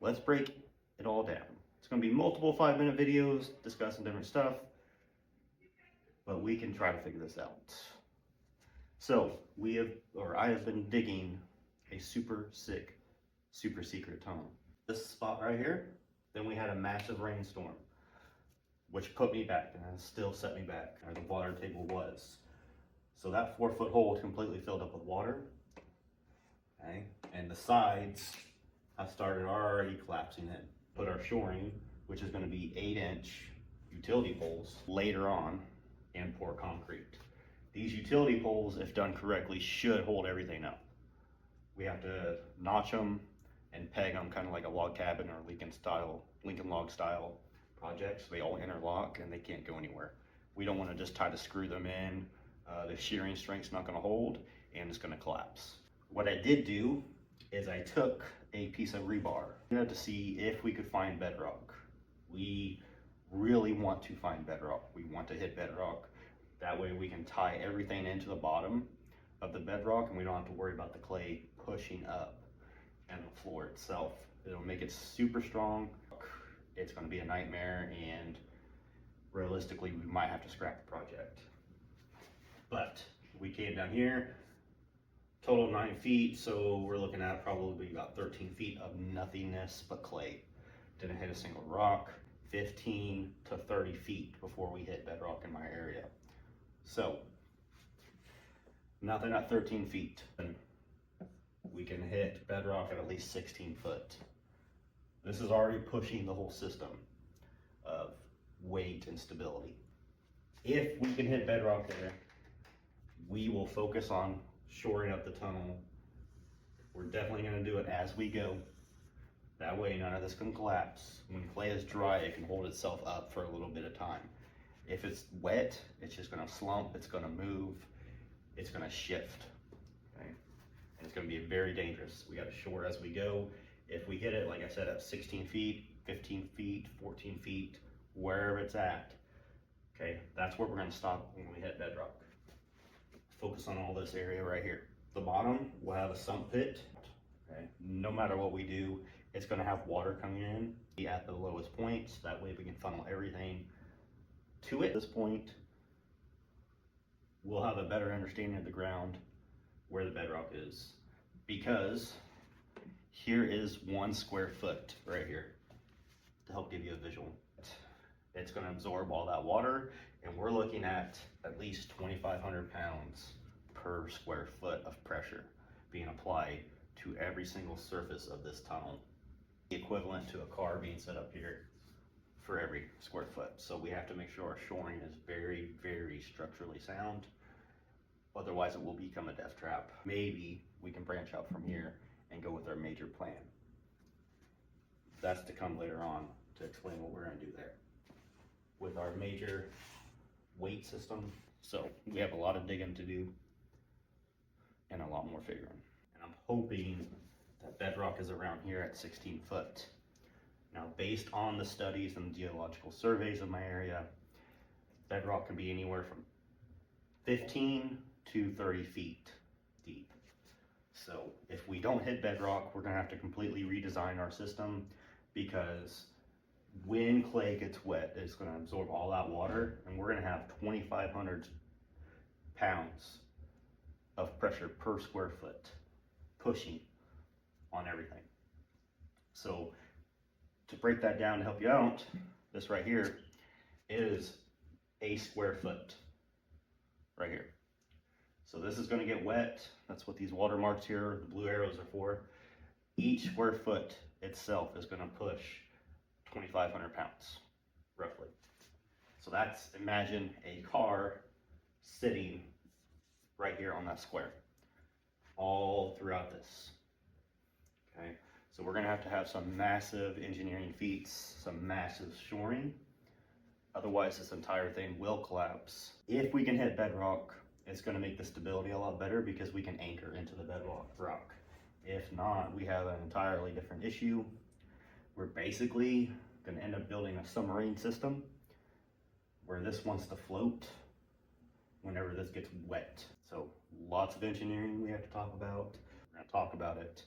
let's break it all down. It's going to be multiple 5-minute videos discussing different stuff, but we can try to figure this out. So I have been digging a super sick, super secret tunnel. This spot right here, then we had a massive rainstorm, which put me back and has still set me back where the water table was. So that 4-foot hole completely filled up with water. Okay, and the sides have started already collapsing in. Put our shoring, which is going to be 8-inch utility poles later on, and pour concrete. These utility poles, if done correctly, should hold everything up. We have to notch them and peg them kind of like a log cabin or Lincoln log style projects. They all interlock and they can't go anywhere. We don't want to just try to screw them in. The shearing strength's not going to hold and it's going to collapse. What I did do is I took a piece of rebar to see if we could find bedrock. We really want to find bedrock. We want to hit bedrock. That way we can tie everything into the bottom of the bedrock and we don't have to worry about the clay pushing up and the floor itself. It'll make it super strong. It's going to be a nightmare and realistically we might have to scrap the project. But we came down here, total 9 feet, so we're looking at probably about 13 feet of nothingness but clay. Didn't hit a single rock. 15 to 30 feet before we hit bedrock in my area. So, nothing at 13 feet. We can hit bedrock at least 16 foot. This is already pushing the whole system of weight and stability. If we can hit bedrock there, we will focus on shoring up the tunnel. We're definitely going to do it as we go. That way none of this can collapse. When clay is dry, it can hold itself up for a little bit of time. If it's wet, it's just going to slump, it's going to move, it's going to shift. Okay? And it's going to be very dangerous. We got to shore as we go. If we hit it, like I said, at 16 feet, 15 feet, 14 feet, wherever it's at, okay, that's where we're going to stop when we hit bedrock. Focus on all this area right here. The bottom will have a sump pit. Okay? No matter what we do, it's going to have water coming in at the lowest points. That way we can funnel everything to it. At this point, we'll have a better understanding of the ground, where the bedrock is. Because here is 1 square foot right here to help give you a visual. It's going to absorb all that water, and we're looking at least 2,500 pounds per square foot of pressure being applied to every single surface of this tunnel, equivalent to a car being set up here for every square foot. So we have to make sure our shoring is very, very structurally sound. Otherwise it will become a death trap. Maybe we can branch out from here and go with our major plan. That's to come later on to explain what we're going to do there with our major weight system. So we have a lot of digging to do and a lot more figuring. And I'm hoping that bedrock is around here at 16 foot. Now, based on the studies and geological surveys of my area, bedrock can be anywhere from 15 to 30 feet deep. So if we don't hit bedrock, we're gonna have to completely redesign our system, because when clay gets wet, it's gonna absorb all that water, and we're gonna have 2,500 pounds of pressure per square foot pushing on everything. So to break that down to help you out, this right here is a square foot right here. So this is going to get wet. That's what these watermarks here, the blue arrows, are for. Each square foot itself is going to push 2,500 pounds, roughly. So that's, imagine a car sitting right here on that square, all throughout this. Okay, so we're going to have some massive engineering feats, some massive shoring. Otherwise, this entire thing will collapse. If we can hit bedrock, it's going to make the stability a lot better, because we can anchor into the bedrock rock. If not, we have an entirely different issue. We're basically going to end up building a submarine system where this wants to float whenever this gets wet. So lots of engineering we have to talk about. We're going to talk about it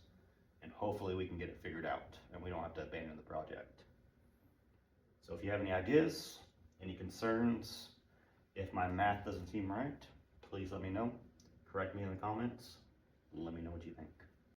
and hopefully we can get it figured out and we don't have to abandon the project. So if you have any ideas, any concerns, if my math doesn't seem right, please let me know. Correct me in the comments. Let me know what you think.